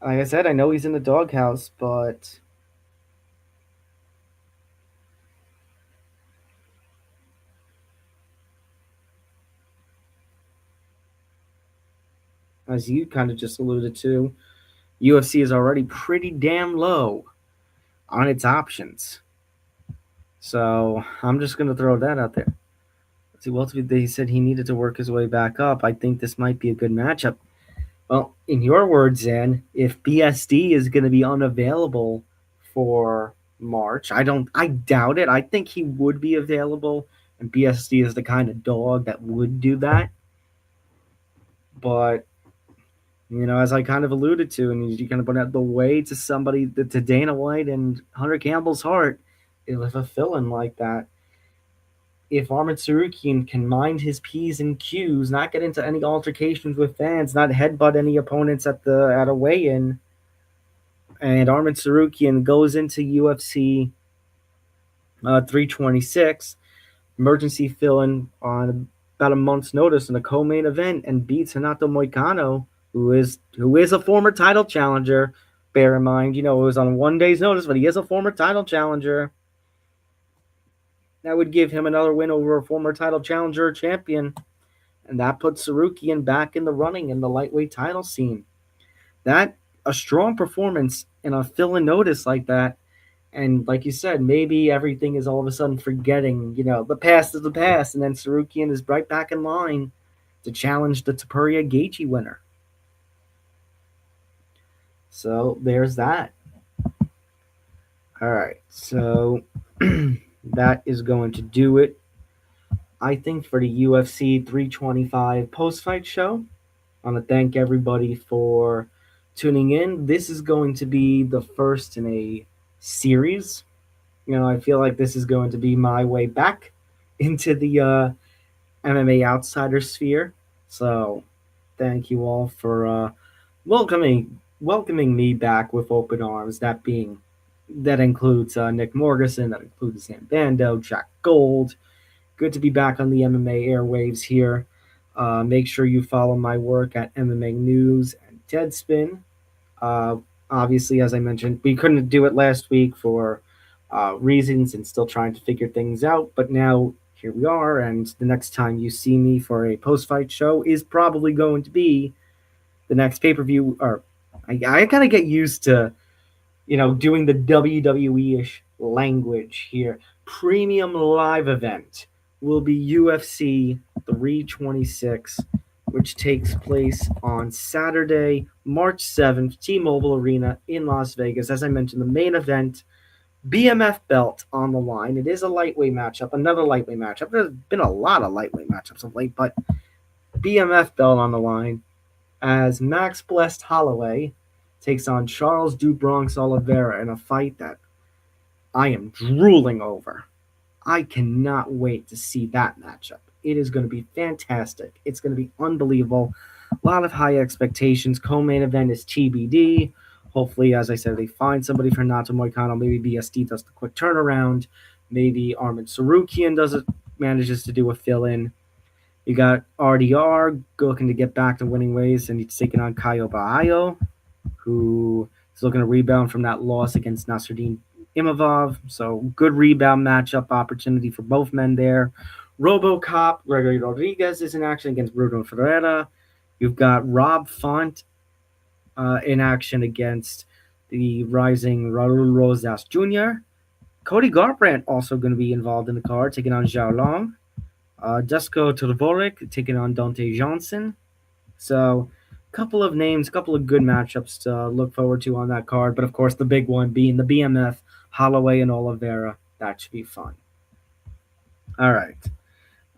Like I said, I know he's in the doghouse, but as you kind of just alluded to, UFC is already pretty damn low on its options. So I'm just going to throw that out there. See, well, they said he needed to work his way back up. I think this might be a good matchup. Well, in your words, Zan, if BSD is going to be unavailable for March, I doubt it. I think he would be available, and BSD is the kind of dog that would do that. But, as I kind of alluded to, and you kind of put out the way to somebody, to Dana White and Hunter Campbell's heart, with a fill-in like that. If Arman Tsarukyan can mind his P's and Q's, not get into any altercations with fans, not headbutt any opponents at a weigh-in, and Arman Tsarukyan goes into UFC 326, emergency fill-in on about a month's notice in a co-main event, and beats Renato Moicano, who is a former title challenger. Bear in mind, it was on 1 day's notice, but he is a former title challenger. That would give him another win over a former title challenger or champion. And that puts Tsarukyan back in the running in the lightweight title scene. That, a strong performance in a fill-in notice like that. And like you said, maybe everything is all of a sudden forgetting, the past is the past. And then Tsarukyan is right back in line to challenge the Topuria Gaethje winner. So there's that. All right. So that is going to do it, I think, for the UFC 325 post-fight show. I want to thank everybody for tuning in. This is going to be the first in a series. I feel like this is going to be my way back into the MMA outsider sphere. So thank you all for welcoming me back with open arms. That includes Nick Morrison, that includes Sam Bando, Jack Gold. Good to be back on the MMA airwaves here. Make sure you follow my work at MMA News and Deadspin. Uh, Obviously, as I mentioned, we couldn't do it last week for reasons and still trying to figure things out. But now here we are, and the next time you see me for a post-fight show is probably going to be the next pay-per-view. Or I gotta get used to doing the WWE-ish language here. Premium live event will be UFC 326, which takes place on Saturday, March 7th, T-Mobile Arena in Las Vegas. As I mentioned, the main event, BMF belt on the line. It is a lightweight matchup, another lightweight matchup. There's been a lot of lightweight matchups of late, but BMF belt on the line as Max Blessed Holloway takes on Charles Du Bronx Oliveira in a fight that I am drooling over. I cannot wait to see that matchup. It is going to be fantastic. It's going to be unbelievable. A lot of high expectations. Co-main event is TBD. Hopefully, as I said, they find somebody for Nato Moicano. Maybe BSD does the quick turnaround. Maybe Armin Sarukian manages to do a fill-in. You got RDR looking to get back to winning ways, and he's taking on Caio Baio, who is looking to rebound from that loss against Nasruddin Imavov. So good rebound matchup opportunity for both men there. RoboCop, Gregory Rodriguez is in action against Bruno Ferreira. You've got Rob Font in action against the rising Raul Rosas Jr. Cody Garbrandt also going to be involved in the card, taking on Zhao Long. Dusko Todorovic taking on Dante Johnson. So a couple of names, a couple of good matchups to look forward to on that card. But of course, the big one being the BMF, Holloway and Oliveira. That should be fun. All right.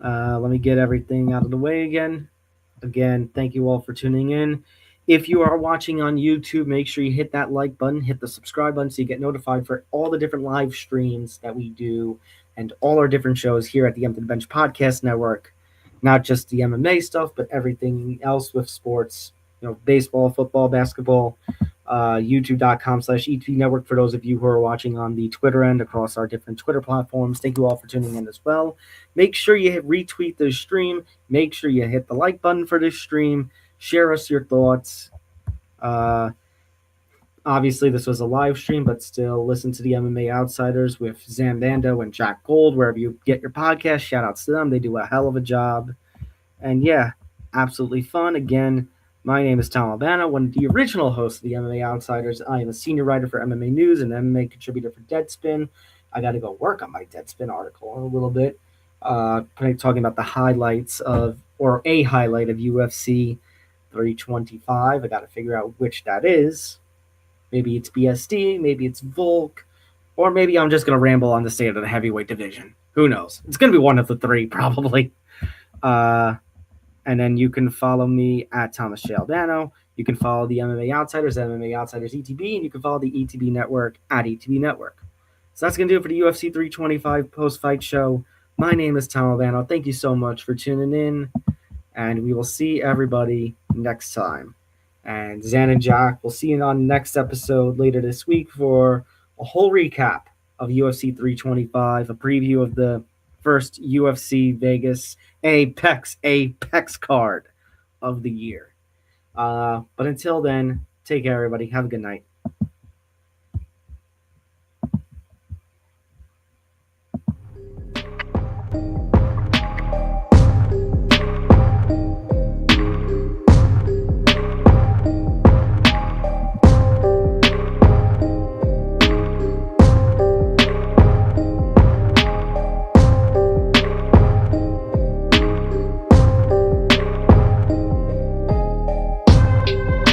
Let me get everything out of the way again. Again, thank you all for tuning in. If you are watching on YouTube, make sure you hit that like button, hit the subscribe button so you get notified for all the different live streams that we do and all our different shows here at the Empty Bench Podcast Network. Not just the MMA stuff, but everything else with sports, baseball, football, basketball, youtube.com/ETB Network for those of you who are watching on the Twitter end across our different Twitter platforms. Thank you all for tuning in as well. Make sure you retweet this stream. Make sure you hit the like button for this stream. Share us your thoughts. Obviously, this was a live stream, but still listen to the MMA Outsiders with Zambando and Jack Gold, wherever you get your podcast. Shout outs to them. They do a hell of a job. And yeah, absolutely fun. Again, my name is Tom Albano, one of the original hosts of the MMA Outsiders. I am a senior writer for MMA News and MMA contributor for Deadspin. I got to go work on my Deadspin article in a little bit, talking about the highlights of, or a highlight of UFC 325. I got to figure out which that is. Maybe it's BSD, maybe it's Volk, or maybe I'm just going to ramble on the state of the heavyweight division. Who knows? It's going to be one of the three, probably. And then you can follow me at Thomas J. Albano. You can follow the MMA Outsiders at MMA Outsiders ETB, and you can follow the ETB Network at ETB Network. So that's going to do it for the UFC 325 post-fight show. My name is Tom Albano. Thank you so much for tuning in, and we will see everybody next time. And Zan and Jack, we'll see you on the next episode later this week for a whole recap of UFC 325, a preview of the first UFC Vegas Apex card of the year. But until then, take care, everybody. Have a good night.